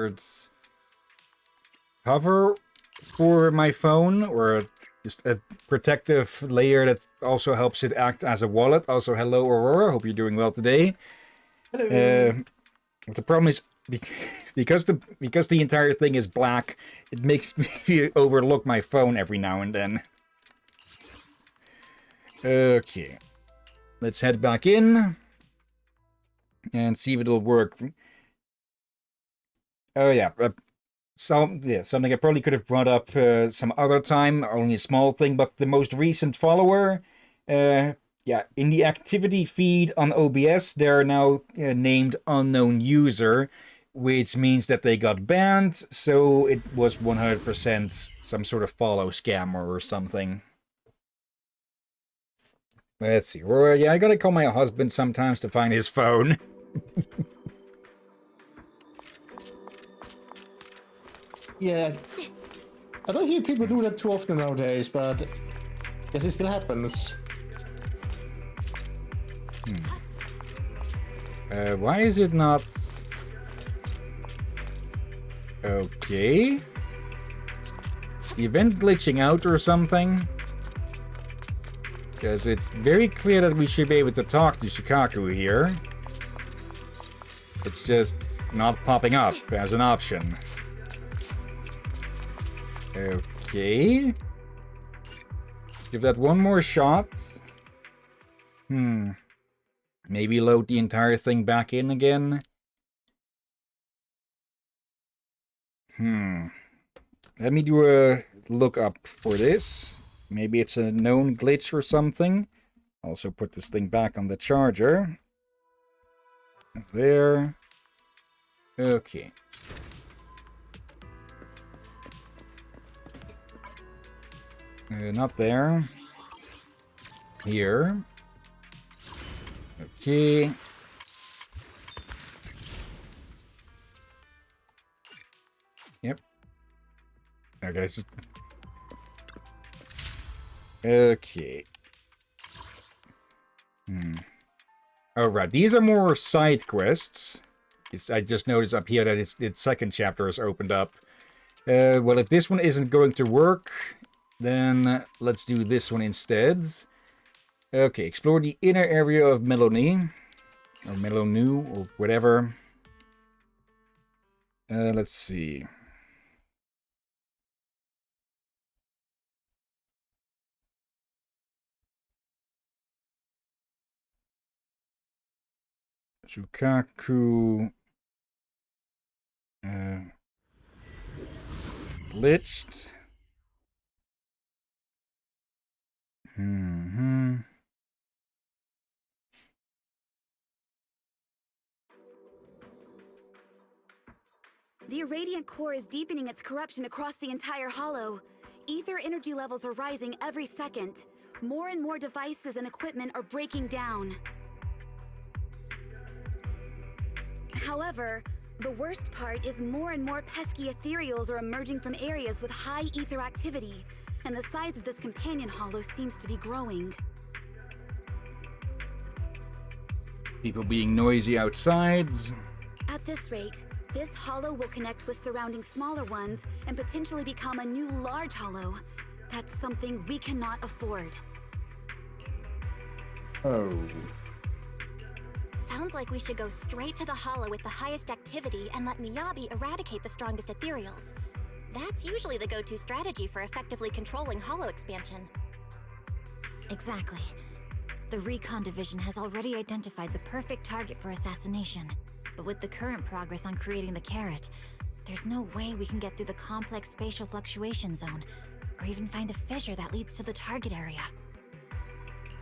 weird cover for my phone, or just a protective layer that also helps it act as a wallet. Also, hello Aurora, hope you're doing well today. Hello. The problem is because the entire thing is black, it makes me overlook my phone every now and then. Okay, let's head back in and see if it'll work. Oh yeah, something I probably could have brought up some other time. Only a small thing, but the most recent follower, in the activity feed on OBS, they're now named unknown user, which means that they got banned. So it was 100% some sort of follow scammer or something. Let's see. Well, yeah, I gotta call my husband sometimes to find his phone. Yeah, I don't hear people do that too often nowadays, but yes, it still happens. Why is it not... Okay. Is the event glitching out or something? Because it's very clear that we should be able to talk to Shikaku here. It's just not popping up as an option. Okay. Let's give that one more shot. Maybe load the entire thing back in again. Let me do a lookup for this. Maybe it's a known glitch or something. Also put this thing back on the charger. There. Okay. Not there. Here. Okay. Yep. Okay. Okay. Oh, right. These are more side quests. I just noticed up here that its second chapter is opened up. Well, if this one isn't going to work, then let's do this one instead. Okay, explore the inner area of Melanie. Or Melonu, or whatever. Let's see. Shukaku. Glitched. The irradiant core is deepening its corruption across the entire hollow. Ether energy levels are rising every second. More and more devices and equipment are breaking down. However, the worst part is more and more pesky ethereals are emerging from areas with high ether activity, and the size of this companion hollow seems to be growing. People being noisy outside. At this rate, this hollow will connect with surrounding smaller ones and potentially become a new large hollow. That's something we cannot afford. Oh. Sounds like we should go straight to the hollow with the highest activity and let Miyabi eradicate the strongest ethereals. That's usually the go-to strategy for effectively controlling hollow expansion. Exactly. The Recon Division has already identified the perfect target for assassination. But with the current progress on creating the carrot, there's no way we can get through the complex spatial fluctuation zone, or even find a fissure that leads to the target area.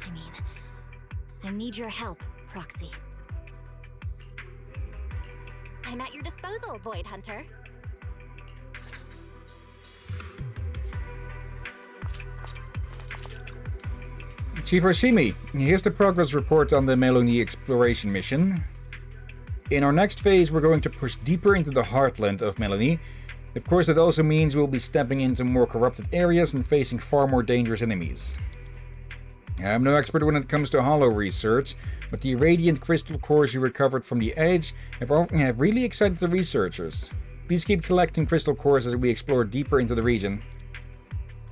I mean, I need your help, Proxy. I'm at your disposal, Void Hunter. Chief Hashimi, here's the progress report on the Melanie exploration mission. In our next phase, we're going to push deeper into the heartland of Melanie. Of course, that also means we'll be stepping into more corrupted areas and facing far more dangerous enemies. I'm no expert when it comes to hollow research, but the radiant crystal cores you recovered from the edge have really excited the researchers. Please keep collecting crystal cores as we explore deeper into the region.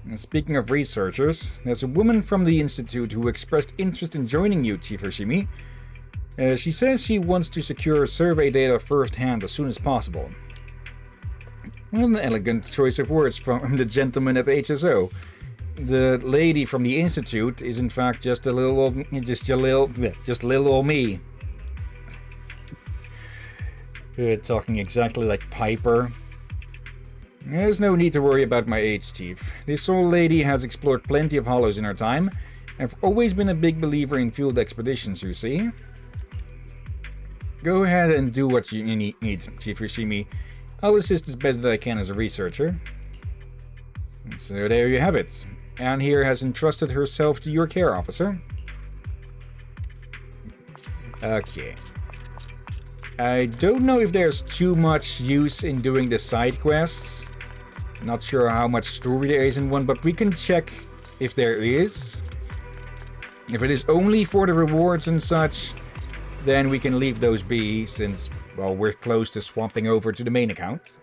And speaking of researchers, there's a woman from the Institute who expressed interest in joining you, Chief Hoshimi. She says she wants to secure survey data firsthand as soon as possible. What an elegant choice of words from the gentleman at the HSO. The lady from the Institute is in fact just little old me. Talking exactly like Piper. There's no need to worry about my age, Chief. This old lady has explored plenty of hollows in her time. I've always been a big believer in field expeditions, you see. Go ahead and do what you need, Chief Hoshimi. I'll assist as best that I can as a researcher. So there you have it. Anne here has entrusted herself to your care, officer. Okay. I don't know if there's too much use in doing the side quests. Not sure how much story there is in one, but we can check if there is. If it is only for the rewards and such, then we can leave those be, since, well, we're close to swapping over to the main account.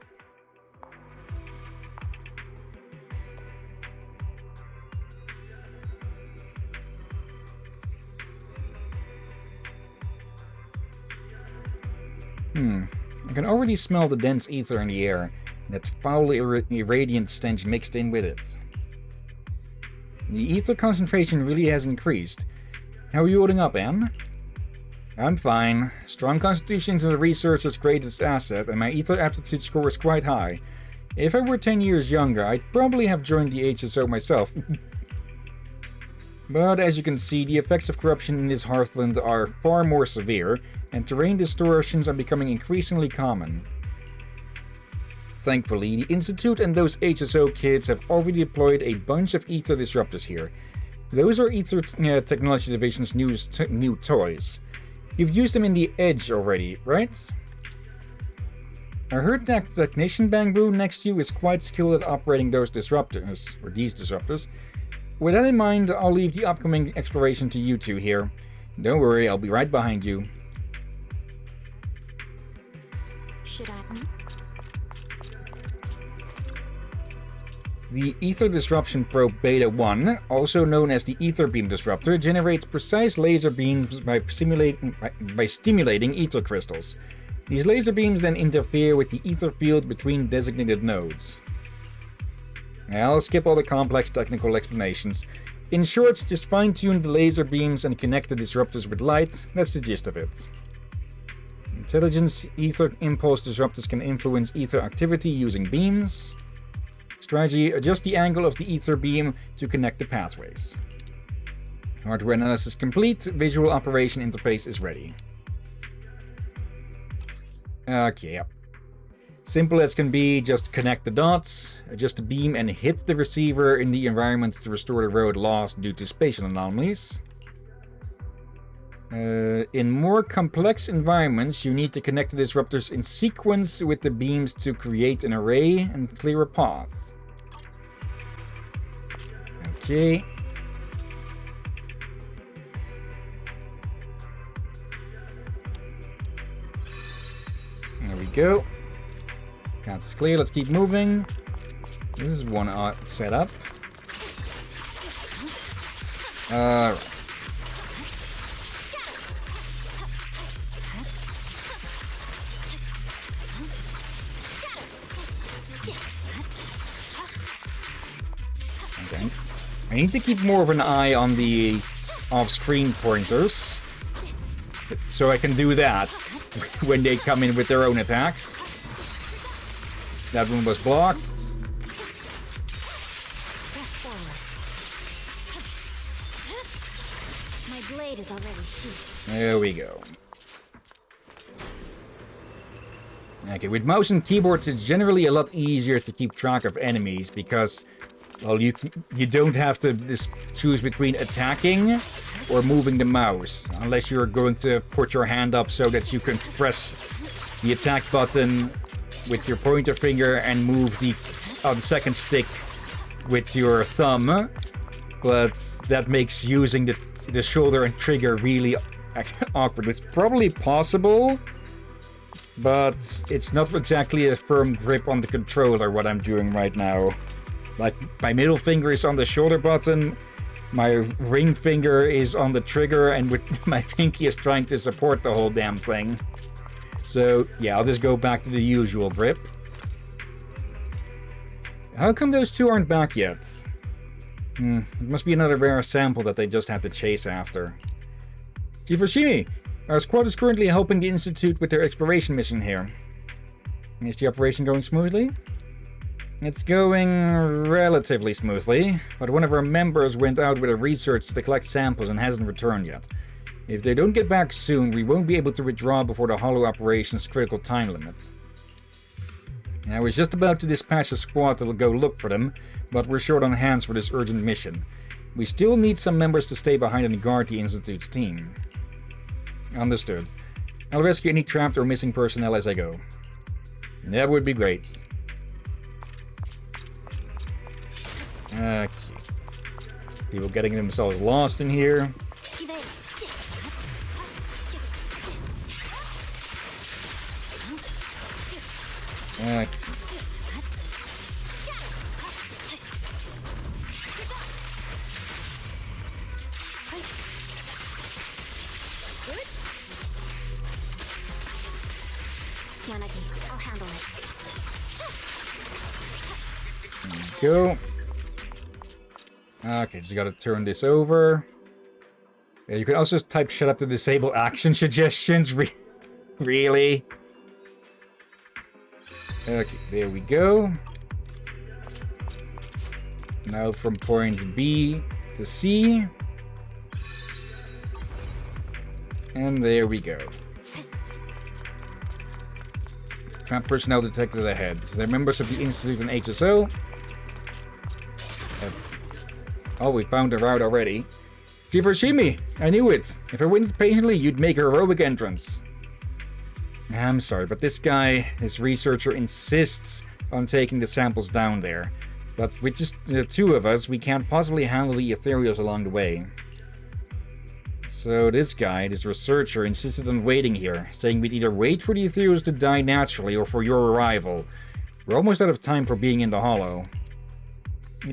I can already smell the dense ether in the air, and that foul irradiant stench mixed in with it. The ether concentration really has increased. How are you holding up, Anne? I'm fine. Strong constitution is the researcher's greatest asset, and my ether aptitude score is quite high. If I were 10 years younger, I'd probably have joined the HSO myself. But as you can see, the effects of corruption in this hearthland are far more severe, and terrain distortions are becoming increasingly common. Thankfully, the Institute and those HSO kids have already deployed a bunch of ether disruptors here. Those are Ether Technology Division's new toys. You've used them in the Edge already, right? I heard that Technician Bangbu next to you is quite skilled at operating those disruptors, or these disruptors. With that in mind, I'll leave the upcoming exploration to you two here. Don't worry, I'll be right behind you. Should I? The Ether Disruption Probe Beta 1, also known as the Ether Beam Disruptor, generates precise laser beams by stimulating ether crystals. These laser beams then interfere with the ether field between designated nodes. I'll skip all the complex technical explanations. In short, just fine-tune the laser beams and connect the disruptors with light. That's the gist of it. Intelligence ether impulse disruptors can influence ether activity using beams. Strategy: adjust the angle of the ether beam to connect the pathways. Hardware analysis complete. Visual operation interface is ready. Okay, yep. Simple as can be, just connect the dots, adjust the beam, and hit the receiver in the environment to restore the road lost due to spatial anomalies. In more complex environments, you need to connect the disruptors in sequence with the beams to create an array and clear a path. Okay. There we go. That's clear, let's keep moving. This is one setup. Alright. Okay. I need to keep more of an eye on the off-screen pointers, so I can do that when they come in with their own attacks. That one was blocked. My blade is already sheathed. There we go. Okay, with mouse and keyboards, it's generally a lot easier to keep track of enemies because, well, you don't have to choose between attacking or moving the mouse, unless you're going to put your hand up so that you can press the attack button with your pointer finger and move the second stick with your thumb, but that makes using the shoulder and trigger really awkward. It's probably possible, but it's not exactly a firm grip on the controller what I'm doing right now. Like, my middle finger is on the shoulder button, my ring finger is on the trigger, and with my pinky is trying to support the whole damn thing. So, yeah, I'll just go back to the usual grip. How come those two aren't back yet? It must be another rare sample that they just had to chase after. Chief Oshimi, our squad is currently helping the Institute with their exploration mission here. Is the operation going smoothly? It's going relatively smoothly, but one of our members went out with a research to collect samples and hasn't returned yet. If they don't get back soon, we won't be able to withdraw before the Hollow operation's critical time limit. I was just about to dispatch a squad to go look for them, but we're short on hands for this urgent mission. We still need some members to stay behind and guard the Institute's team. Understood. I'll rescue any trapped or missing personnel as I go. That would be great. Okay. People getting themselves lost in here. Okay. Yanagi, I'll handle it. Go. Okay, just gotta turn this over. Yeah, you can also type shut up to disable action suggestions. Really? Okay, there we go. Now from point B to C. And there we go. Trap personnel detected ahead. They're members of the Institute and HSO. Oh, we found a route already. Chief Oshimi, I knew it. If I waited patiently, you'd make a heroic entrance. I'm sorry, but this guy, this researcher, insists on taking the samples down there. But with just the two of us, we can't possibly handle the ethereals along the way. So this guy, this researcher, insisted on waiting here, saying we'd either wait for the ethereals to die naturally or for your arrival. We're almost out of time for being in the Hollow.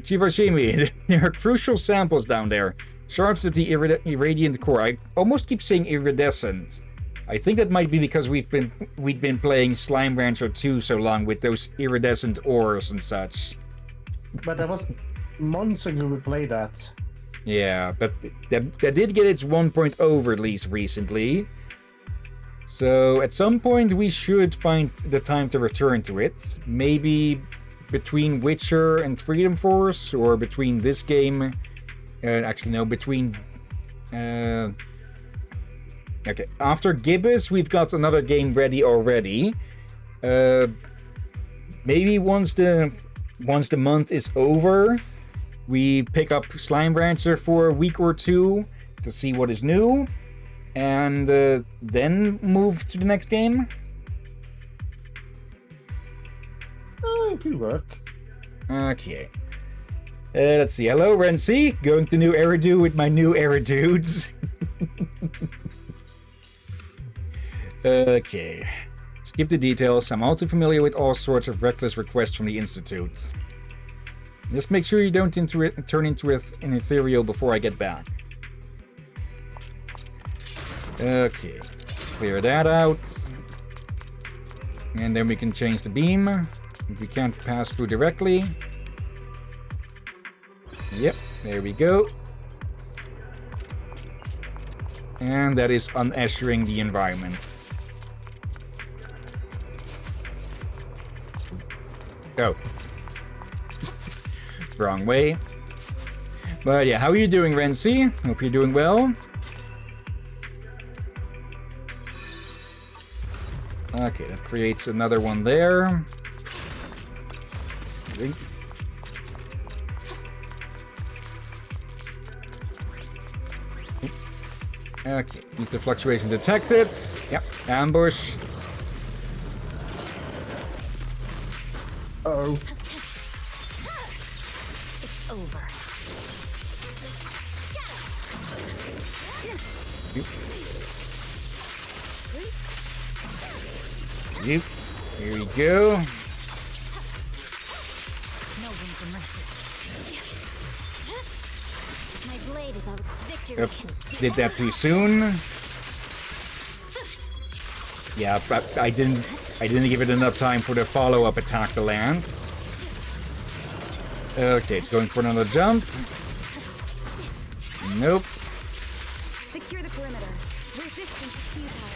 Chief Oshimi, there are crucial samples down there. Shards of the irradiant core. I almost keep saying iridescent. I think that might be because we'd been playing Slime Rancher 2 so long with those iridescent ores and such. But that was months ago we played that. Yeah, but that did get its 1.0 release recently. So at some point we should find the time to return to it. Maybe between Witcher and Freedom Force, or between this game... actually, no, between... Okay, after Gibbous, we've got another game ready already. Maybe once the month is over, we pick up Slime Rancher for a week or two to see what is new, and then move to the next game. It could work. Okay. Let's see. Hello, Renzi. Going to new Eridu with my new Eridudes. Okay. Skip the details. I'm all too familiar with all sorts of reckless requests from the Institute. Just make sure you don't turn into an ethereal before I get back. Okay. Clear that out. And then we can change the beam. If we can't pass through directly. Yep, there we go. And that is unushering the environment. Oh. Wrong way. But yeah, how are you doing, Renzi? Hope you're doing well. Okay, that creates another one there. Okay, ether fluctuation detected. Yep, ambush. Uh-oh. It's over. Yep. Here we go. No room for mercy. My blade is out. Victory. Yep. Did that too soon. Yeah, but I didn't give it enough time for the follow-up attack to land. Okay, it's going for another jump. Nope. Secure the perimeter. Resistance is futile.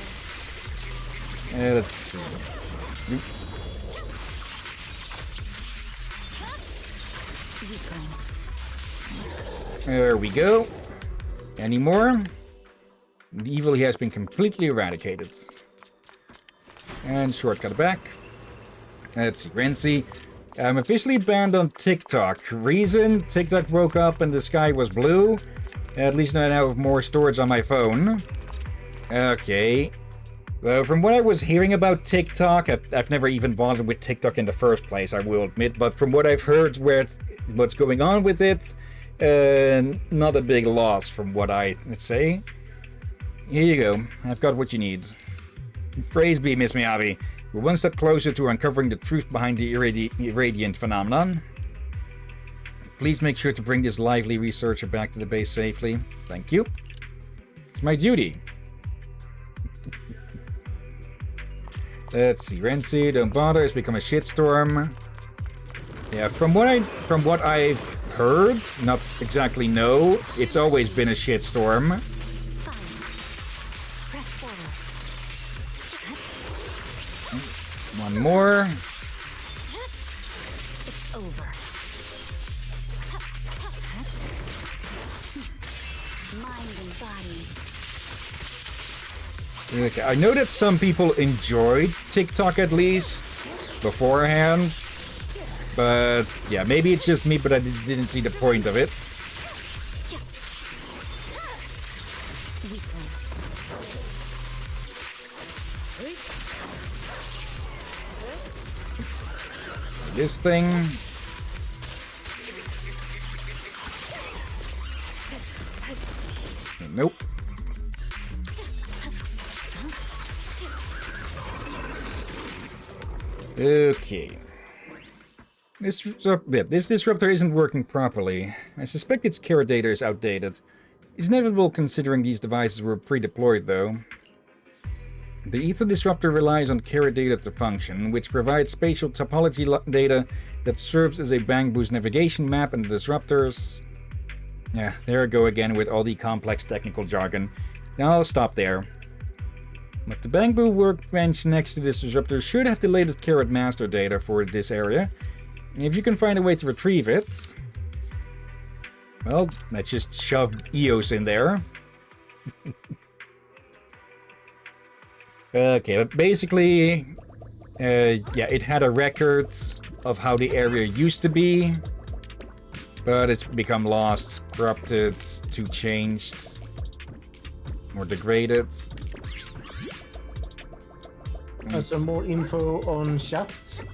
Let's see. Nope. There we go. Any more? The evil has been completely eradicated. And shortcut back. Let's see, Renzi. I'm officially banned on TikTok. Reason? TikTok broke up and the sky was blue. At least I now have more storage on my phone. Okay. Well, from what I was hearing about TikTok, I've never even bothered with TikTok in the first place, I will admit. But from what I've heard, what's going on with it, not a big loss from what I say. Here you go. I've got what you need. Praise be, Miss Miyabi. We're one step closer to uncovering the truth behind the irradiant phenomenon. Please make sure to bring this lively researcher back to the base safely. Thank you. It's my duty. Let's see, Renzi, don't bother, it's become a shitstorm. Yeah, from what I've heard, not exactly know, it's always been a shitstorm. Press forward. One more. It's over. Mind and body. Okay, I know that some people enjoyed TikTok at least beforehand, but yeah, maybe it's just me, but I just didn't see the point of it. This thing. Nope. Okay. This disruptor isn't working properly. I suspect its carrot data is outdated. It's inevitable considering these devices were pre-deployed though. The ether disruptor relies on carrot data to function, which provides spatial topology data that serves as a bang boost navigation map, and the disruptors... Yeah, there I go again with all the complex technical jargon. Now I'll stop there. But the Bangbu workbench next to this disruptor should have the latest carrot master data for this area. And if you can find a way to retrieve it... Well, let's just shove EOS in there. Okay, but basically... yeah, it had a record of how the area used to be. But it's become lost, corrupted, too changed, or degraded. Some more info on chat.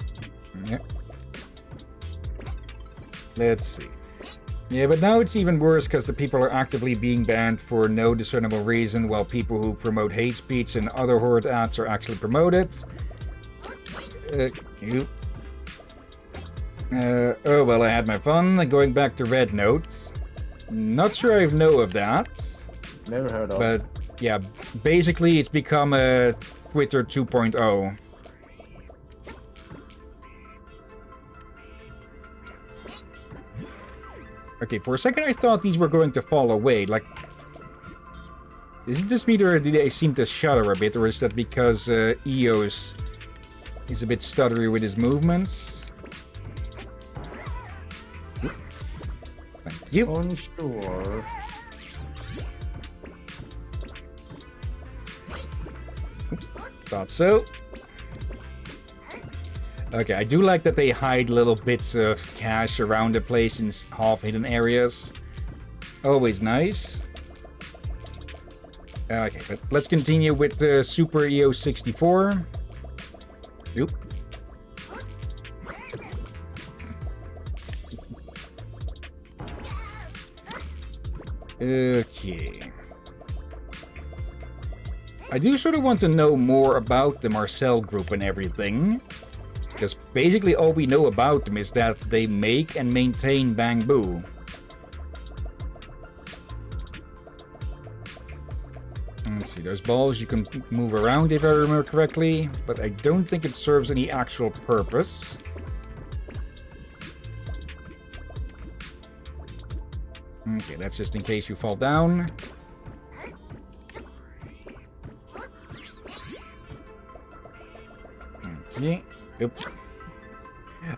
Yeah. Let's see. Yeah, but now it's even worse because the people are actively being banned for no discernible reason, while people who promote hate speech and other horde ads are actually promoted. Oh, well, I had my fun. Going back to Red Note. Not sure I know of that. Never heard of. But, yeah, basically it's become a Twitter 2.0. Okay, for a second I thought these were going to fall away. Like, is it just me or do they seem to shudder a bit? Or is that because EOS is a bit stuttery with his movements? Thank you. Unsure. Thought so. Okay, I do like that they hide little bits of cash around the place in half-hidden areas. Always nice. Okay, but let's continue with the Super EOS 64. Oop. Okay. I do sort of want to know more about the Marcel group and everything. Because basically all we know about them is that they make and maintain Bangbu. Let's see, those balls you can move around if I remember correctly, but I don't think it serves any actual purpose. Okay, that's just in case you fall down. Okay, oop.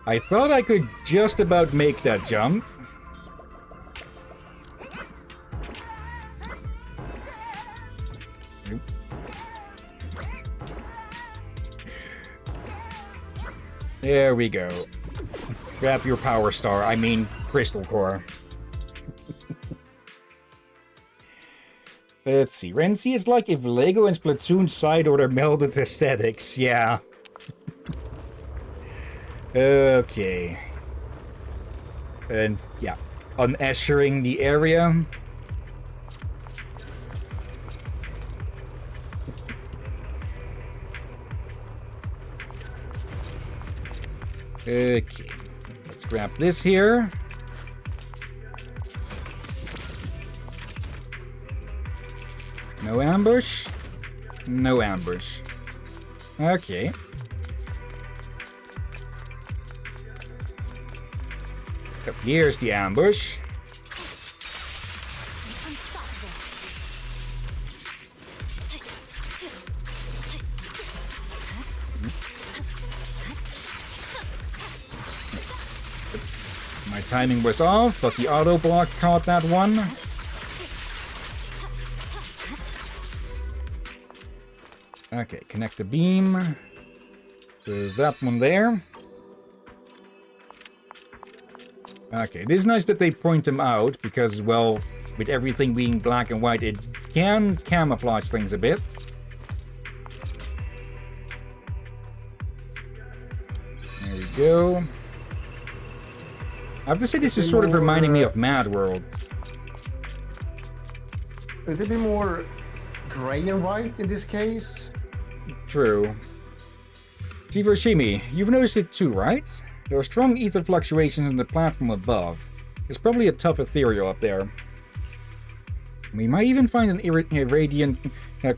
I thought I could just about make that jump. Oop. There we go. Grab your power star, I mean crystal core. Let's see. Renzi is like if Lego and Splatoon side order melded aesthetics. Yeah. Okay. And yeah, unushering the area. Okay. Let's grab this here. No ambush? No ambush. Okay. Up here's the ambush. My timing was off, but the auto block caught that one. Okay, connect the beam to that one there. Okay, it is nice that they point them out because, well, with everything being black and white, it can camouflage things a bit. There we go. I have to say this is sort of reminding me of Mad World. A little bit more gray and white in this case. True. Shivoshimi, you've noticed it too, right? There are strong ether fluctuations on the platform above. There's probably a tough ethereal up there. We might even find an irradiant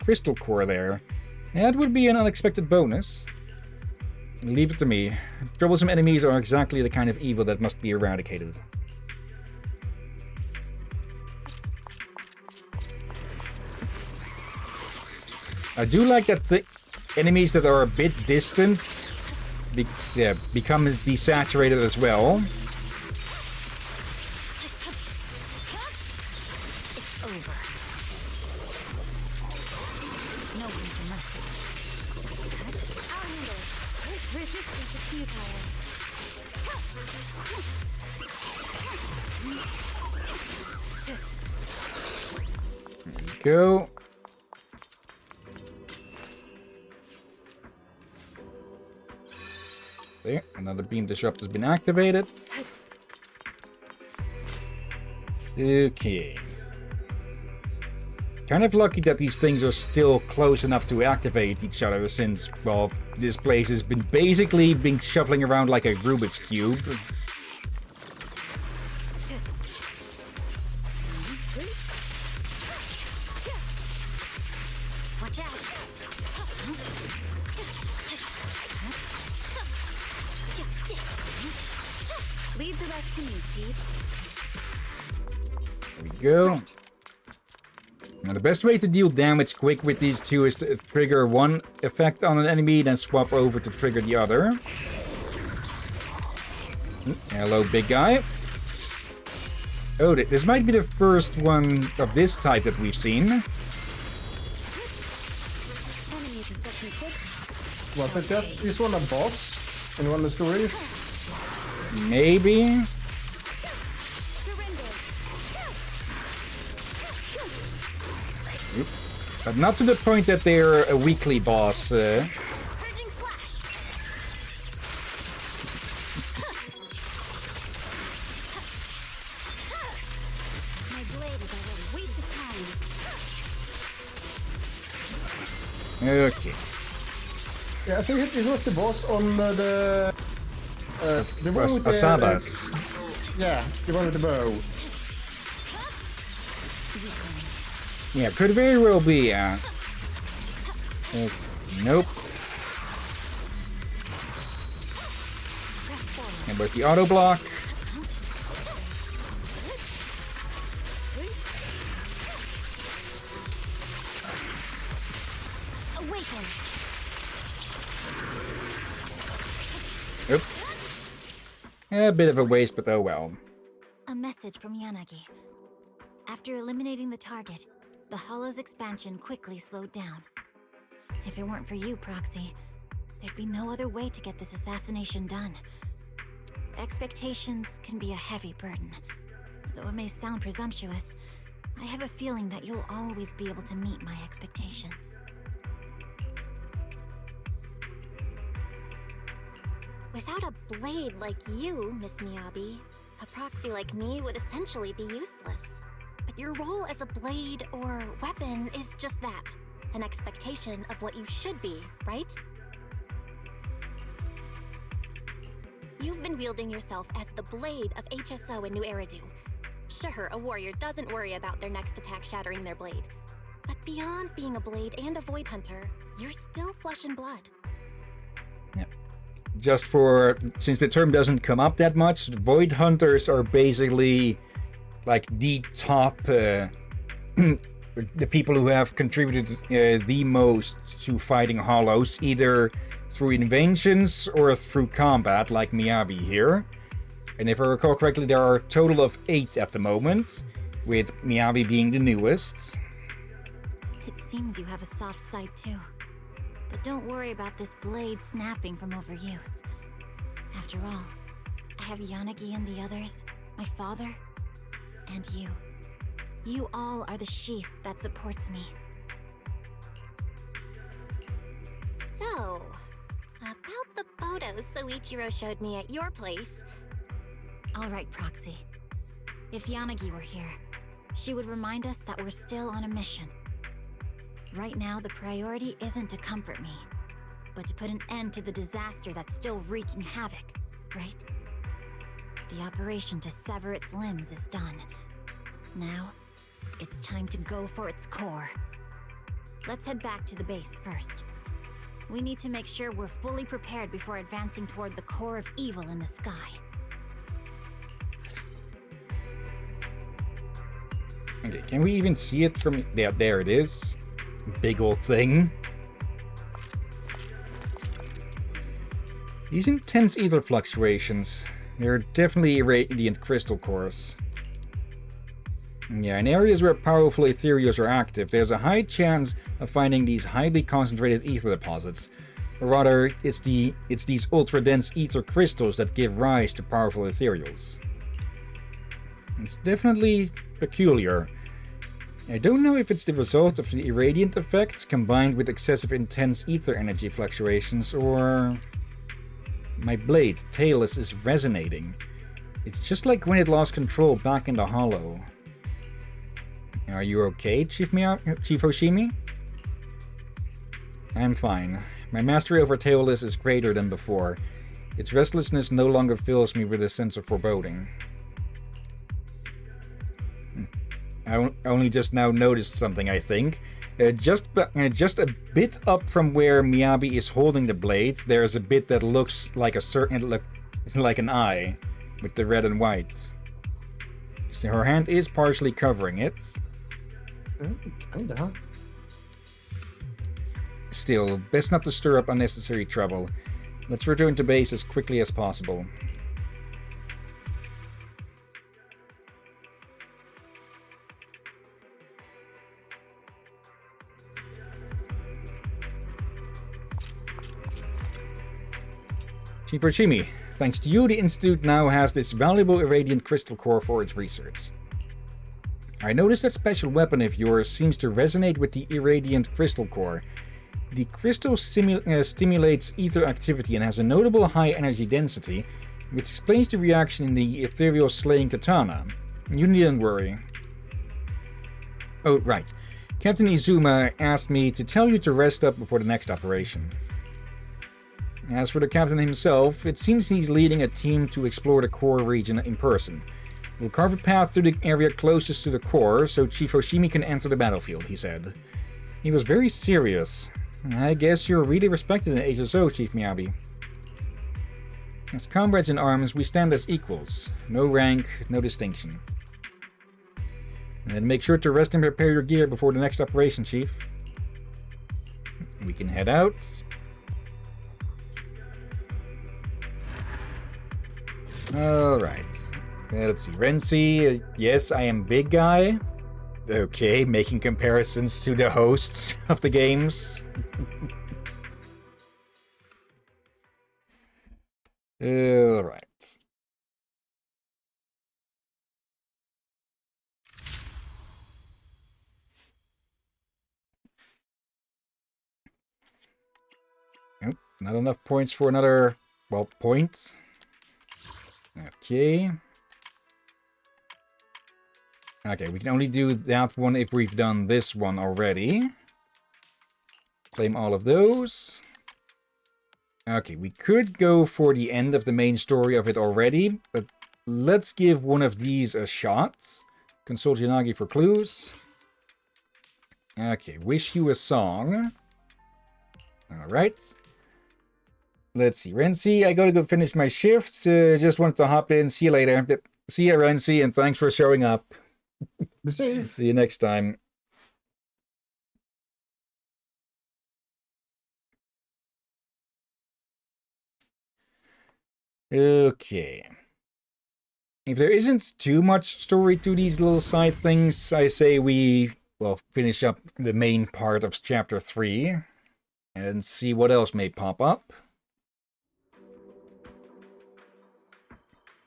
crystal core there. That would be an unexpected bonus. Leave it to me. Troublesome enemies are exactly the kind of evil that must be eradicated. I do like that the enemies that are a bit distant become desaturated as well. It's over. No one's mercy. I'll handle it. Resistance is futile. There we go. There, another beam disrupt has been activated. Okay. Kind of lucky that these things are still close enough to activate each other since, well, this place has been basically been shuffling around like a Rubik's Cube. Watch out. Leave the rest to me, Steve. There we go. Now the best way to deal damage quick with these two is to trigger one effect on an enemy, then swap over to trigger the other. Hello, big guy. Oh, this might be the first one of this type that we've seen. Wasn't this one a boss in one of the stories? Maybe. Oop. But not to the point that they're a weekly boss. Purging slash. My blade is already wasted time. Okay. Yeah, I think this was the boss on the one with the... Asadas. yeah, the one with the bow. Yeah, could very well be, nope. And where's the auto block? Awaken! Oop. A bit of a waste, but oh well. A message from Yanagi. After eliminating the target, the Hollow's expansion quickly slowed down. If it weren't for you, Proxy, there'd be no other way to get this assassination done. Expectations can be a heavy burden. Though it may sound presumptuous, I have a feeling that you'll always be able to meet my expectations. Without a blade like you, Miss Miyabi, a proxy like me would essentially be useless. But your role as a blade or weapon is just that. An expectation of what you should be, right? You've been wielding yourself as the blade of HSO in New Eridu. Sure, a warrior doesn't worry about their next attack shattering their blade. But beyond being a blade and a void hunter, you're still flesh and blood. Yeah. Just for, since the term doesn't come up that much, void hunters are basically like the top, the people who have contributed the most to fighting hollows, either through inventions or through combat, like Miyabi here. And if I recall correctly, there are a total of 8 at the moment, with Miyabi being the newest. It seems you have a soft side too. But don't worry about this blade snapping from overuse. After all, I have Yanagi and the others, my father, and you. You all are the sheath that supports me. So, about the photos Soichiro showed me at your place. Alright, Proxy. If Yanagi were here, she would remind us that we're still on a mission. Right now, the priority isn't to comfort me, but to put an end to the disaster that's still wreaking havoc, right? The operation to sever its limbs is done. Now, it's time to go for its core. Let's head back to the base first. We need to make sure we're fully prepared before advancing toward the core of evil in the sky. Okay, can we even see it from... Yeah, there it is. Big old thing. These intense ether fluctuations, they're definitely irradiant crystal cores. Yeah, in areas where powerful ethereals are active, there's a high chance of finding these highly concentrated ether deposits. Or rather, it's these ultra-dense ether crystals that give rise to powerful ethereals. It's definitely peculiar. I don't know if it's the result of the irradiant effect combined with excessive intense ether energy fluctuations, or... My blade, Tailless, is resonating. It's just like when it lost control back in the hollow. Are you okay, Chief Hoshimi? I'm fine. My mastery over Tailless is greater than before. Its restlessness no longer fills me with a sense of foreboding. I only just now noticed something, I think. Just a bit up from where Miyabi is holding the blade, there's a bit that looks like like an eye, with the red and white. So her hand is partially covering it. Kinda. Still, best not to stir up unnecessary trouble. Let's return to base as quickly as possible. Chief Hoshimi, thanks to you, the Institute now has this valuable irradiant crystal core for its research. I noticed that special weapon of yours seems to resonate with the irradiant crystal core. The crystal stimulates ether activity and has a notable high energy density, which explains the reaction in the ethereal slaying katana. You needn't worry. Oh, right. Captain Izuma asked me to tell you to rest up before the next operation. As for the captain himself, it seems he's leading a team to explore the core region in person. We'll carve a path to the area closest to the core so Chief Oshimi can enter the battlefield, he said. He was very serious. I guess you're really respected in HSO, Chief Miyabi. As comrades in arms, we stand as equals. No rank, no distinction. And make sure to rest and prepare your gear before the next operation, Chief. We can head out. Alright. Let's see. Renzi, yes, I am big guy. Okay, making comparisons to the hosts of the games. Alright. Nope, not enough points for another, well, point. Okay. Okay, we can only do that one if we've done this one already. Claim all of those. Okay, we could go for the end of the main story of it already, but let's give one of these a shot. Consult Yanagi for clues. Okay, wish you a song. Alright. Let's see, Renzi, I gotta go finish my shift. Just wanted to hop in. See you later. See ya, Renzi, and thanks for showing up. Be safe. See you next time. Okay. If there isn't too much story to these little side things, I say we, well, finish up the main part of Chapter 3 and see what else may pop up.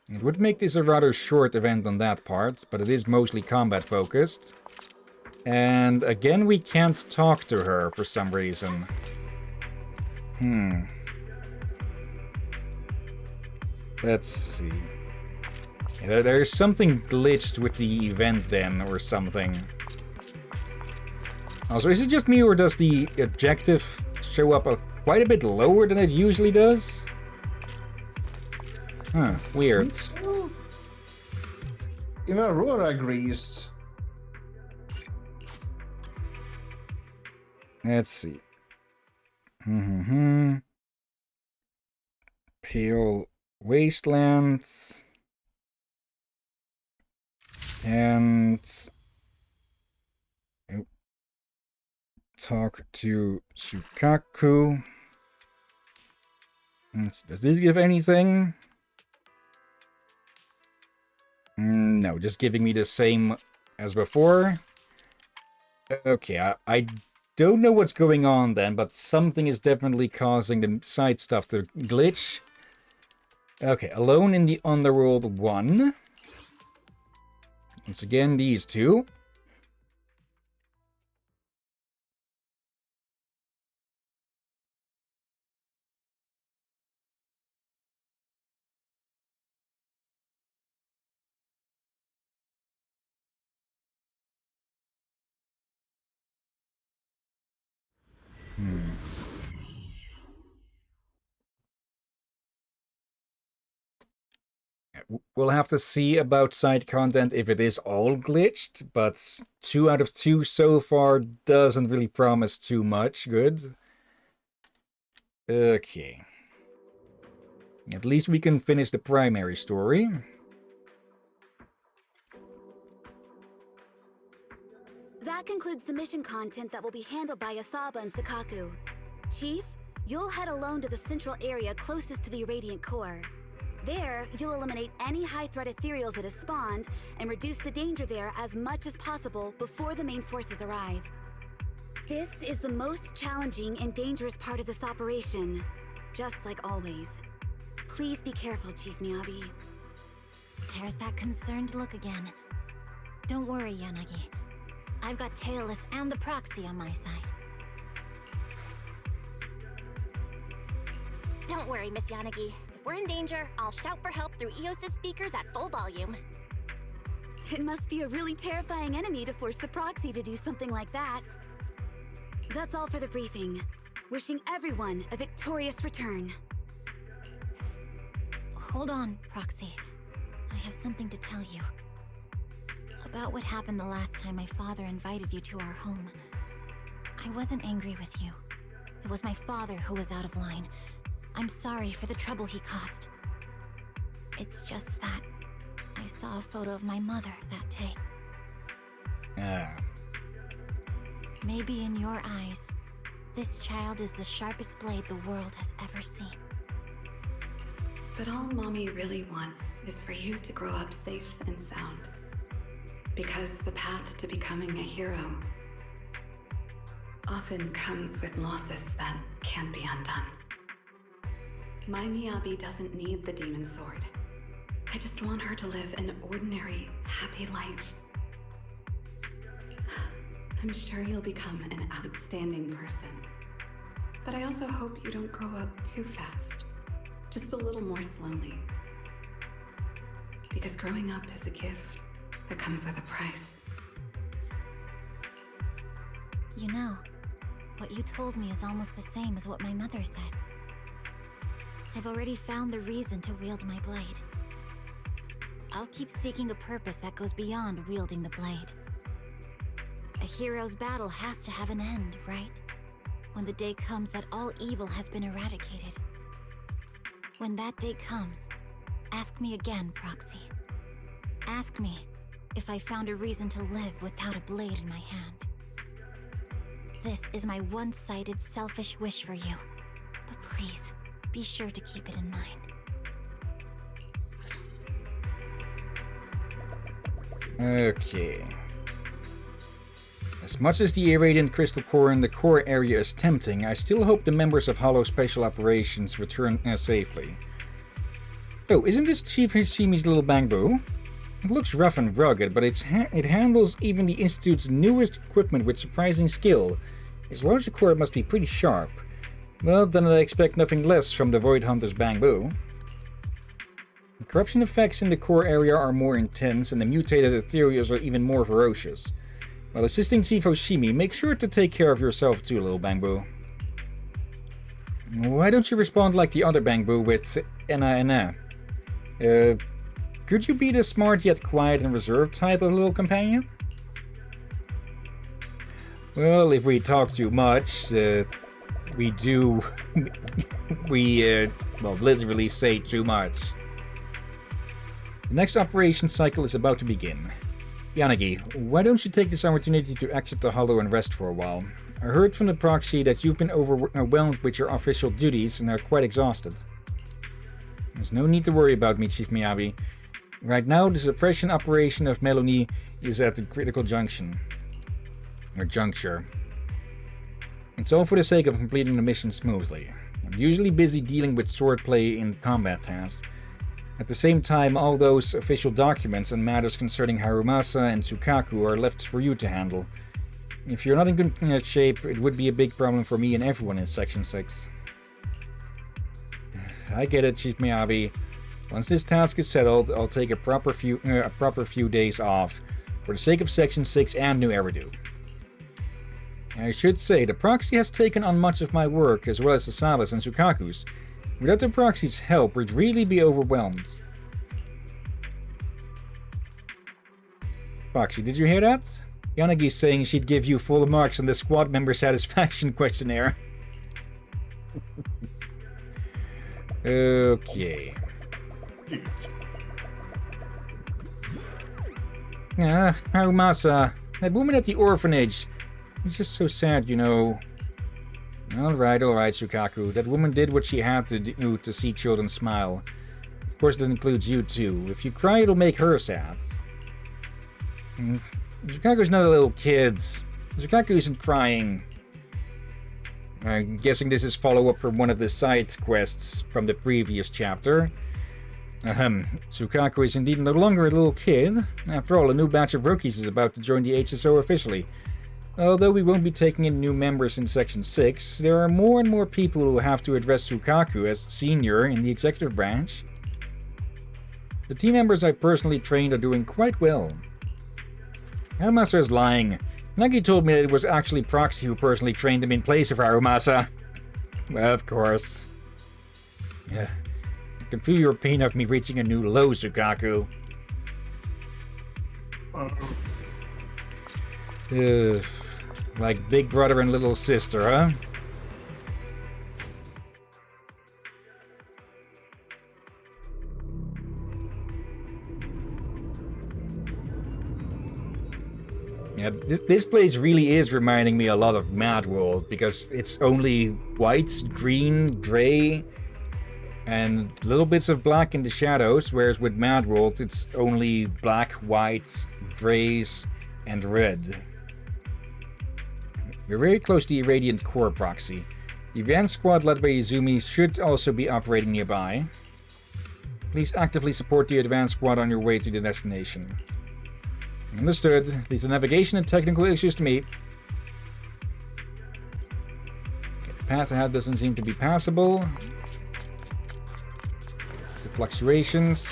It would make this a rather short event on that part, but it is mostly combat focused. And again, we can't talk to her for some reason. Let's see. Yeah, there's something glitched with the event then, or something. Also, is it just me, or does the objective show up quite a bit lower than it usually does? Huh, weird. So, even Aurora agrees. Let's see. Pale Wasteland. And talk to Sukaku. Does this give anything? No, just giving me the same as before. Okay, I don't know what's going on then, but something is definitely causing the side stuff to glitch. Okay, Alone in the Underworld 1. Once again, these two. We'll have to see about side content if it is all glitched, but 2 out of 2 so far doesn't really promise too much good. Okay. At least we can finish the primary story. That concludes the mission content that will be handled by Asaba and Sakaku. Chief, you'll head alone to the central area closest to the irradiant core. There, you'll eliminate any high-threat ethereals that have spawned and reduce the danger there as much as possible before the main forces arrive. This is the most challenging and dangerous part of this operation, just like always. Please be careful, Chief Miyabi. There's that concerned look again. Don't worry, Yanagi. I've got Tailless and the proxy on my side. Don't worry, Miss Yanagi. If we're in danger, I'll shout for help through EOS's speakers at full volume. It must be a really terrifying enemy to force the proxy to do something like that. That's all for the briefing. Wishing everyone a victorious return. Hold on, Proxy. I have something to tell you. About what happened the last time my father invited you to our home. I wasn't angry with you. It was my father who was out of line. I'm sorry for the trouble he caused. It's just that I saw a photo of my mother that day. Ah. Maybe in your eyes, this child is the sharpest blade the world has ever seen. But all Mommy really wants is for you to grow up safe and sound. Because the path to becoming a hero often comes with losses that can't be undone. My Miyabi doesn't need the demon sword. I just want her to live an ordinary, happy life. I'm sure you'll become an outstanding person. But I also hope you don't grow up too fast. Just a little more slowly. Because growing up is a gift that comes with a price. You know, what you told me is almost the same as what my mother said. I've already found the reason to wield my blade. I'll keep seeking a purpose that goes beyond wielding the blade. A hero's battle has to have an end, right? When the day comes that all evil has been eradicated. When that day comes, ask me again, Proxy. Ask me if I found a reason to live without a blade in my hand. This is my one-sided, selfish wish for you. But please, be sure to keep it in mind. Okay. As much as the irradiant crystal core in the core area is tempting, I still hope the members of Hollow Special Operations return safely. Oh, isn't this Chief Hashimi's little bamboo? It looks rough and rugged, but it handles even the Institute's newest equipment with surprising skill. Its larger core must be pretty sharp. Well, then I expect nothing less from the Void Hunter's bamboo. The corruption effects in the core area are more intense, and the mutated Ethereals are even more ferocious. While assisting Chief Hoshimi, make sure to take care of yourself too, little bamboo. Why don't you respond like the other bamboo with Ena? Could you be the smart yet quiet and reserved type of little companion? Well, if we talk too much, we do... well, literally say too much. The next operation cycle is about to begin. Yanagi, why don't you take this opportunity to exit the Hollow and rest for a while? I heard from the proxy that you've been overwhelmed with your official duties and are quite exhausted. There's no need to worry about me, Chief Miyabi. Right now, the suppression operation of Melanie is at the critical juncture. It's all for the sake of completing the mission smoothly. I'm usually busy dealing with swordplay in combat tasks. At the same time, all those official documents and matters concerning Harumasa and Tsukaku are left for you to handle. If you're not in good shape, it would be a big problem for me and everyone in Section 6. I get it, Chief Miyabi. Once this task is settled, I'll take a proper few days off, for the sake of Section 6 and New Eridu. I should say, the proxy has taken on much of my work, as well as Asaba's and Tsukaku's. Without the proxy's help, we'd really be overwhelmed. Proxy, did you hear that? Yanagi's saying she'd give you full marks on the squad member satisfaction questionnaire. Okay. Harumasa, that woman at the orphanage. It's just so sad, you know. Alright, Tsukaku. That woman did what she had to do to see children smile. Of course, that includes you, too. If you cry, it'll make her sad. Tsukaku's not a little kid. Tsukaku isn't crying. I'm guessing this is follow-up from one of the side quests from the previous chapter. Tsukaku is indeed no longer a little kid. After all, a new batch of rookies is about to join the HSO officially. Although we won't be taking in new members in Section 6, there are more and more people who have to address Tsukaku as senior in the executive branch. The team members I personally trained are doing quite well. Arumasa is lying. Nagi told me that it was actually Proxy who personally trained him in place of Arumasa. Well, of course. Yeah. I can feel your pain of me reaching a new low, Sukaku. Ugh. Like big brother and little sister, huh? Yeah, this place really is reminding me a lot of Mad World because it's only white, green, gray, and little bits of black in the shadows, whereas with Mad World it's only black, white, grays, and red. We're very close to the Radiant Core Proxy. The advanced squad led by Izumi should also be operating nearby. Please actively support the advanced squad on your way to the destination. Understood. Leaves the navigation and technical issues to me. Okay, the path ahead doesn't seem to be passable. The fluctuations.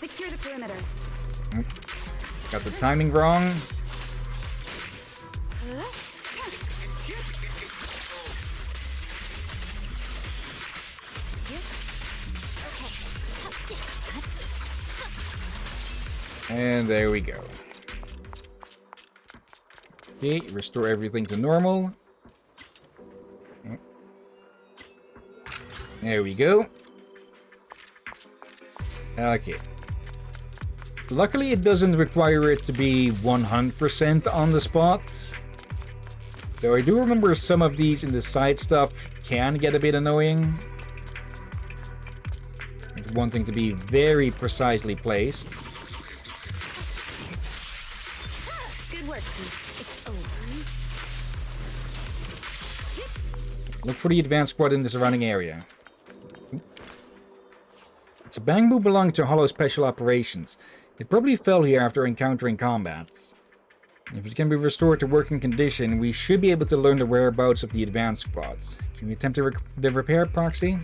Secure the perimeter. Got the timing wrong. And there we go. Okay, restore everything to normal. There we go. Okay. Luckily, it doesn't require it to be 100% on the spot. Though I do remember some of these in the side stuff can get a bit annoying. Like wanting to be very precisely placed. Good work, Chief. It's over. Look for the advanced squad in the surrounding area. It's a Bangbu belonging to Hollow Special Operations. It probably fell here after encountering combats. If it can be restored to working condition, we should be able to learn the whereabouts of the advanced squads. Can we attempt the repair, Proxy?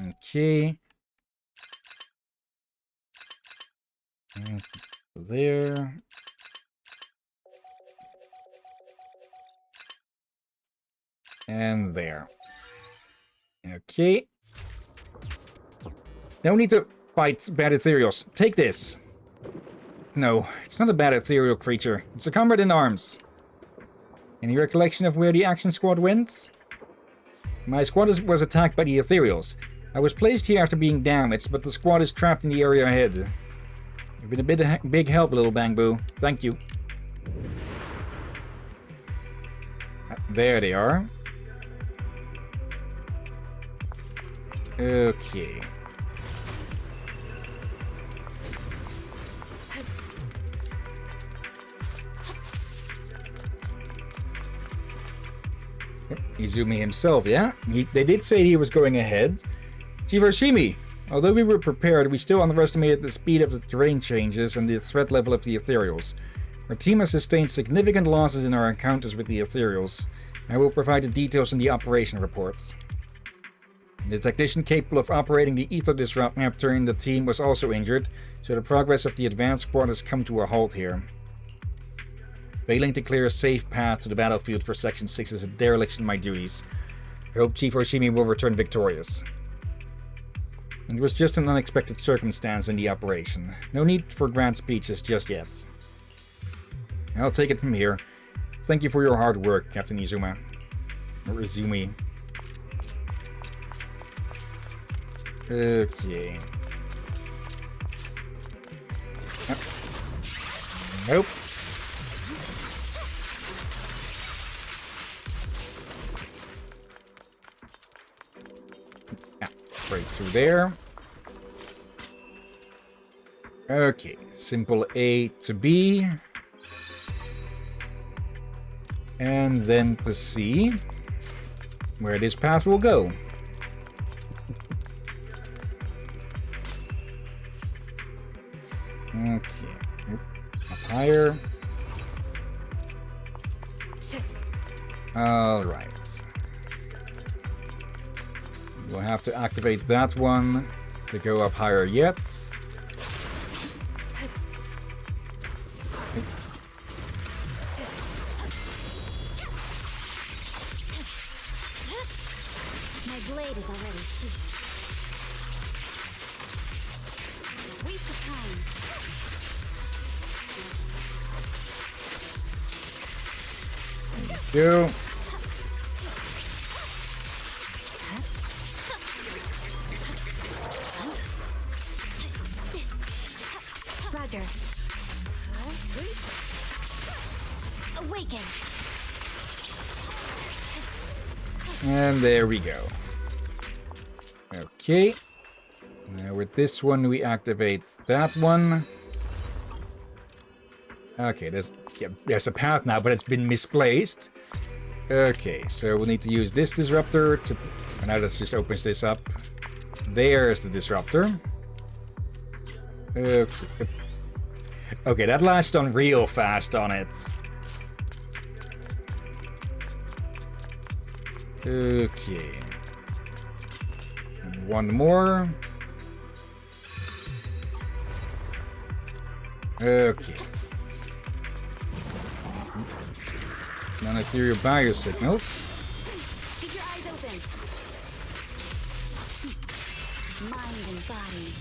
Okay. There. And there. Okay. No need to fight bad ethereals. Take this. No, it's not a bad ethereal creature. It's a comrade in arms. Any recollection of where the action squad went? My squad was attacked by the ethereals. I was placed here after being damaged, but the squad is trapped in the area ahead. You've been a big help, little Bangbu. Thank you. There they are. Okay. Izumi himself, yeah? They did say he was going ahead. Chief Arashimi, although we were prepared, we still underestimated the speed of the terrain changes and the threat level of the ethereals. Our team has sustained significant losses in our encounters with the ethereals. I will provide the details in the operation report. The technician capable of operating the ether disruptor in the team was also injured, so the progress of the advanced squad has come to a halt here. Failing to clear a safe path to the battlefield for Section 6 is a dereliction of my duties. I hope Chief Oshimi will return victorious. It was just an unexpected circumstance in the operation. No need for grand speeches just yet. I'll take it from here. Thank you for your hard work, Captain Izuma. Or Izumi. Okay. Nope. Right through there. Okay, simple A to B. And then to C, where this path will go. Okay. higher. Alright. We'll have to activate that one to go up higher yet. My blade is already sheathed. Waste of time. Go. Roger. Awaken. And there we go. Okay. Now with this one, we activate that one. Okay, there's a path now, but it's been misplaced. Okay, so we'll need to use this disruptor to... And now that just opens this up. There's the disruptor. Okay. Okay, that latched on real fast on it. Okay. And one more. Okay. Non-ethereal biosignals. Keep your eyes open. Mind and body.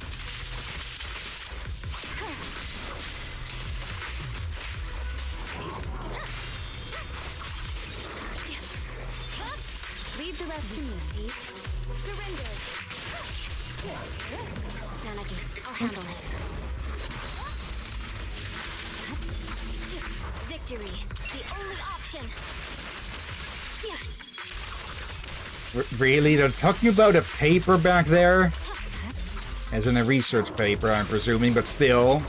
Leave the rest to me, Chief. Surrender. Nanaki, I'll handle it. Victory, the only option. Really? They're talking about a paper back there? As in a research paper, I'm presuming, but still.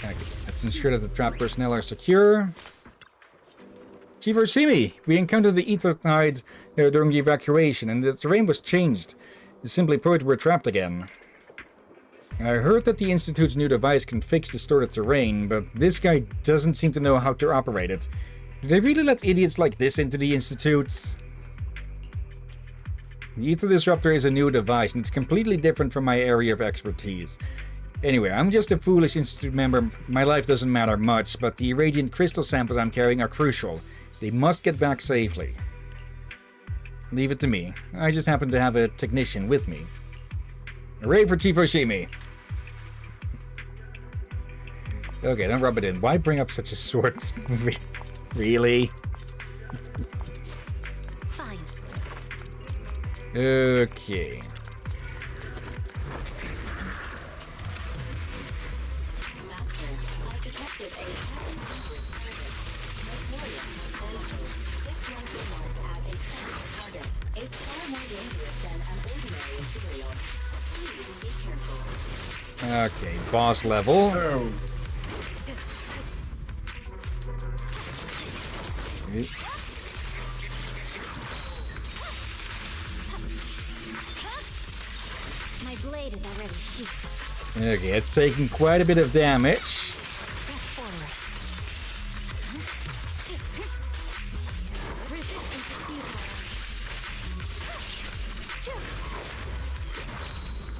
Okay, let's ensure that the trapped personnel are secure. Chief Oshimi, we encountered the ether tide during the evacuation, and the terrain was changed. Simply put, we're trapped again. I heard that the Institute's new device can fix distorted terrain, but this guy doesn't seem to know how to operate it. Do they really let idiots like this into the Institute? The Ether Disruptor is a new device, and it's completely different from my area of expertise. Anyway, I'm just a foolish Institute member. My life doesn't matter much, but the irradiant crystal samples I'm carrying are crucial. They must get back safely. Leave it to me. I just happen to have a technician with me. Hooray for Chief Oshimi! Okay, don't rub it in. Why bring up such a sword? Really? Fine. Okay. Okay, boss level. Oh. Okay. My blade is already sheathed. Okay, it's taking quite a bit of damage. Press forward. Resistance is futile.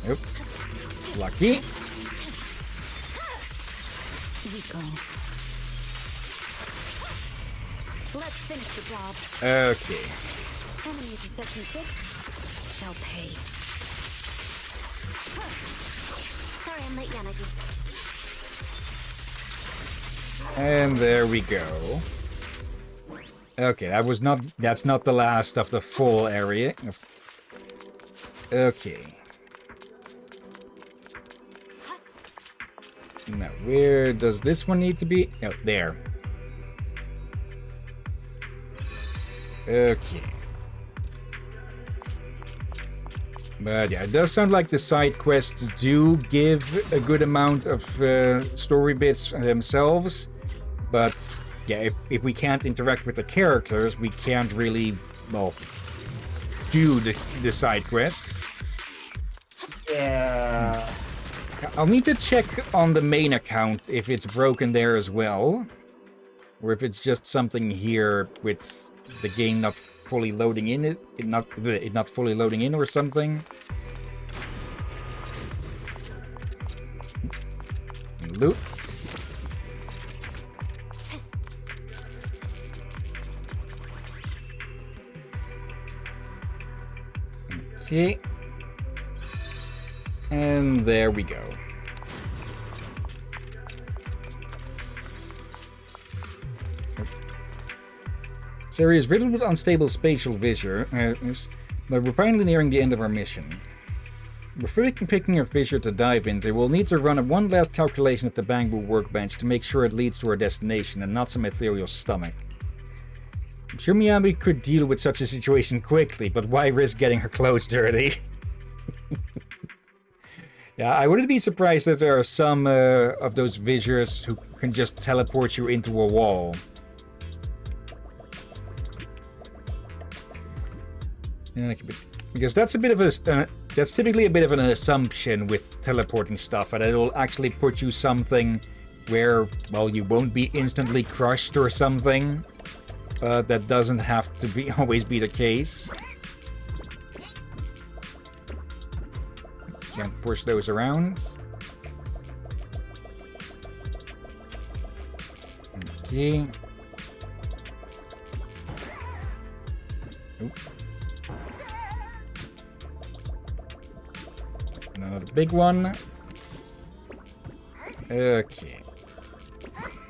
Nope. Lucky. Weakling. Let's finish the job. Okay. Enemies in Section 6 shall pay. Sorry I'm late, Yanagi. And there we go. Okay, that's not the last of the full area. Okay. Now, where does this one need to be? Oh, there. Okay. But yeah, it does sound like the side quests do give a good amount of story bits themselves. But yeah, if we can't interact with the characters, we can't really, well, do the side quests. Yeah. I'll need to check on the main account if it's broken there as well. Or if it's just something here with the game not fully loading in it not fully loading in or something. Loot. Okay. And there we go. This area is riddled with unstable spatial vision, but we're finally nearing the end of our mission. Before you can pick your fissure to dive into, we'll need to run one last calculation at the bamboo workbench to make sure it leads to our destination and not some ethereal stomach. I'm sure Miyabi could deal with such a situation quickly, but why risk getting her clothes dirty? Yeah, I wouldn't be surprised if there are some of those visors who can just teleport you into a wall. Because that's a bit of a that's typically a bit of an assumption with teleporting stuff, that it'll actually put you something where, well, you won't be instantly crushed or something. That doesn't have to be always be the case. Can't push those around. Okay. Oop. Another big one. Okay.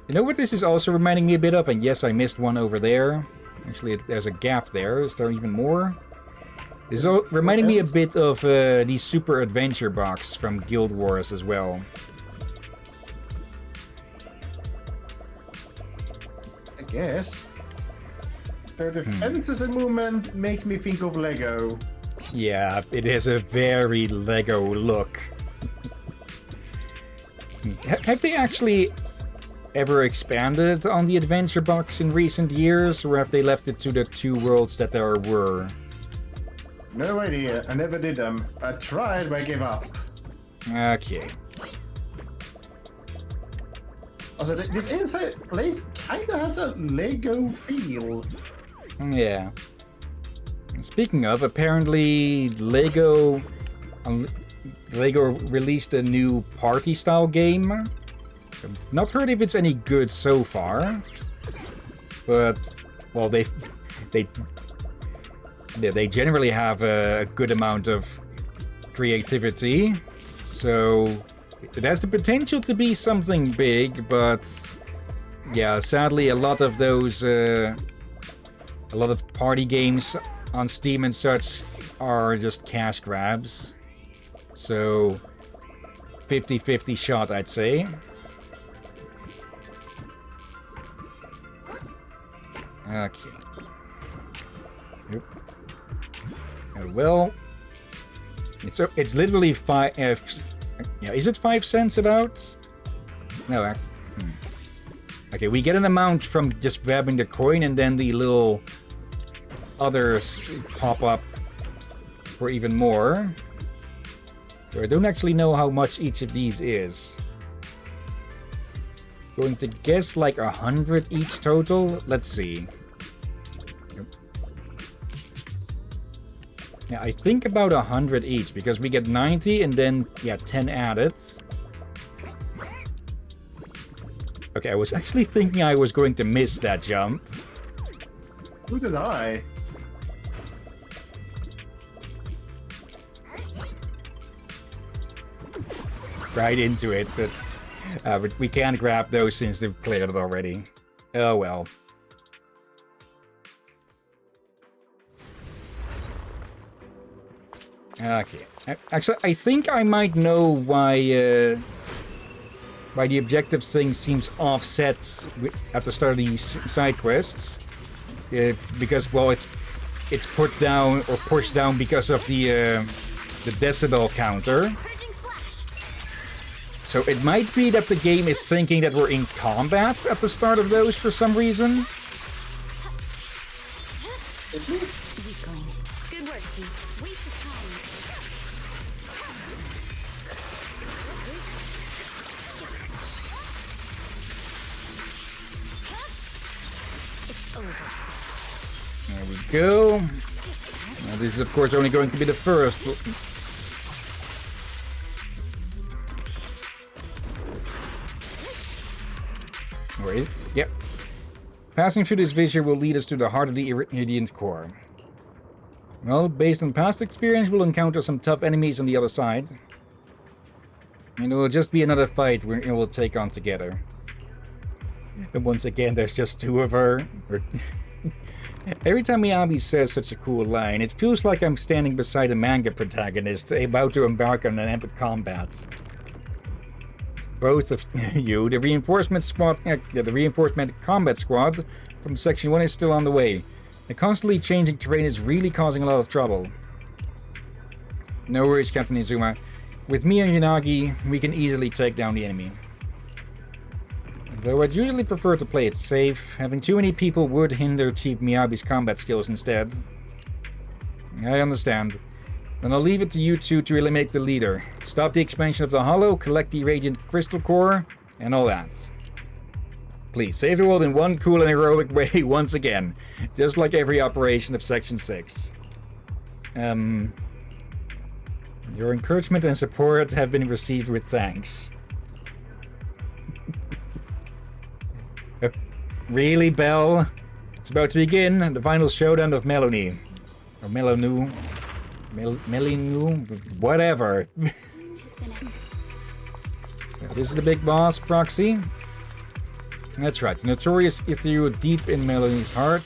You know what this is also reminding me a bit of? And yes, I missed one over there. Actually, there's a gap there. Is there even more? This is reminding me a bit of the Super Adventure box from Guild Wars as well. I guess. The defenses and movement make me think of Lego. Yeah, it has a very Lego look. Have they actually ever expanded on the adventure box in recent years, or have they left it to the two worlds that there were? No idea. I never did them. I tried, but I gave up. Okay. Also, this entire place kinda has a Lego feel. Yeah. Speaking of, apparently Lego released a new party-style game. I've not heard if it's any good so far, but well, they generally have a good amount of creativity, so it has the potential to be something big. But yeah, sadly, a lot of those, a lot of party games on Steam and such are just cash grabs. So 50-50 shot, I'd say. Okay. Oop. Oh, well, it's literally 5. Yeah, is it 5 cents about? No. Okay, we get an amount from just grabbing the coin, and then the little others pop up for even more. So I don't actually know how much each of these is. Going to guess like 100 each total. Let's see. Yeah, I think about 100 each, because we get 90 and then, yeah, 10 added. Okay, I was actually thinking I was going to miss that jump. Who did I? Right into it, but we can't grab those since they've cleared it already. Oh well. Okay. Actually, I think I might know why the objective thing seems offset at the start of these side quests. Because, well, it's put down or pushed down because of the decibel counter. So it might be that the game is thinking that we're in combat at the start of those for some reason. Good work, strategy. Waste of time. It's over. There we go. Now, this is, of course, only going to be the first. Where is it? Yep. Passing through this fissure will lead us to the heart of the Irradiant Core. Well, based on past experience, we'll encounter some tough enemies on the other side. And it will just be another fight we'll take on together. And once again, there's just two of her. Every time Miyabi says such a cool line, it feels like I'm standing beside a manga protagonist about to embark on an epic combat. Both of you, the reinforcement combat squad from Section 1 is still on the way. The constantly changing terrain is really causing a lot of trouble. No worries, Captain Izuma. With me and Yanagi, we can easily take down the enemy. Though I'd usually prefer to play it safe, having too many people would hinder Chief Miyabi's combat skills instead. I understand. Then I'll leave it to you two to eliminate the leader. Stop the expansion of the Hollow, collect the Radiant Crystal Core, and all that. Please, save the world in one cool and heroic way once again. Just like every operation of Section 6. Your encouragement and support have been received with thanks. Really, Belle? It's about to begin, the final showdown of Melanie. Or Melanu. Melinu? Whatever. So this is the big boss, Proxy. That's right, the notorious Ethereal deep in Melanie's heart.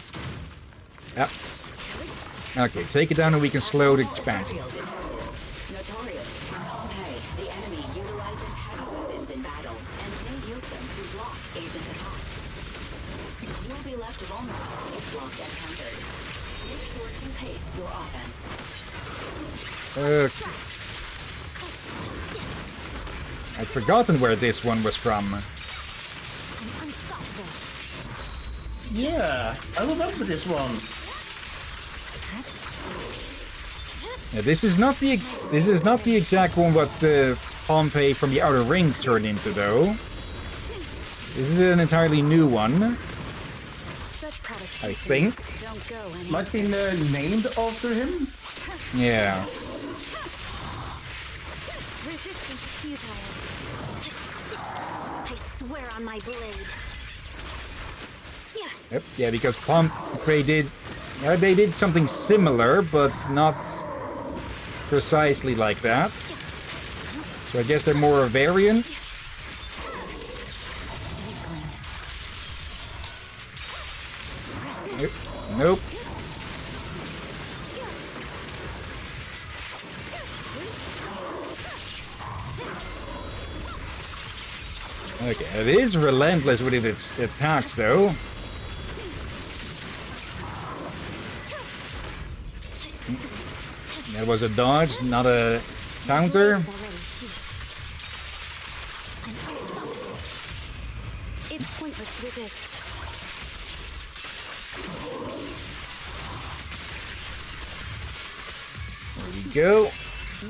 Yep. Okay, take it down and we can slow the expansion. Notorious. Hey, the enemy utilizes heavy weapons in battle and may use them to block agent attacks. You'll be left vulnerable if blocked and countered. Make sure to pace your offense. I'd forgotten where this one was from. Yeah, I remember this one. Yeah, this is not the exact one what Pompey from the Outer Ring turned into, though. This is an entirely new one, I think. Might be named after him. Yeah. Resistance is futile. I swear on my blade. Yep. Yeah, because Pompey did. They did something similar, but not precisely like that. So I guess they're more a variant. Nope. Okay, it is relentless with its attacks, though. That was a dodge, not a counter. It's pointless to resist. There we go.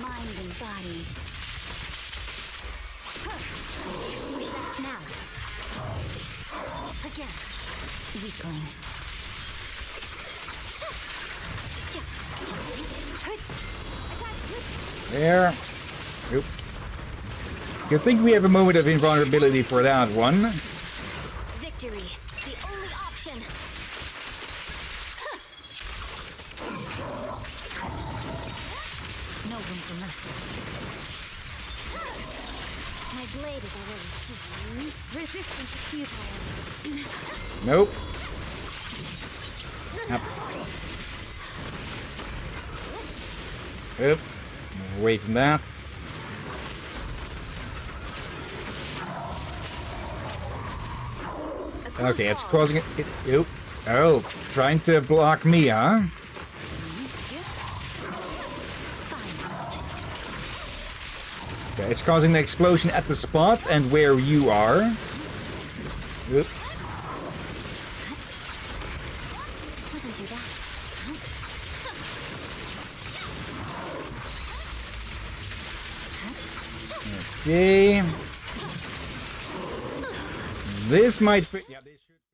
Mind and body. Push back now. Again. Weakling. There. Oop. Good thing we have a moment of invulnerability for that one. Victory. The only option. No room for mercy. My blade is already sheathed. Resistance is futile. Nope. Yep. Oop. Away from that. Okay, it's causing it. Oop. Oh, trying to block me, huh? Okay, it's causing the explosion at the spot and where you are. Oop. Wasn't too bad. Okay. This might fit. Yeah, this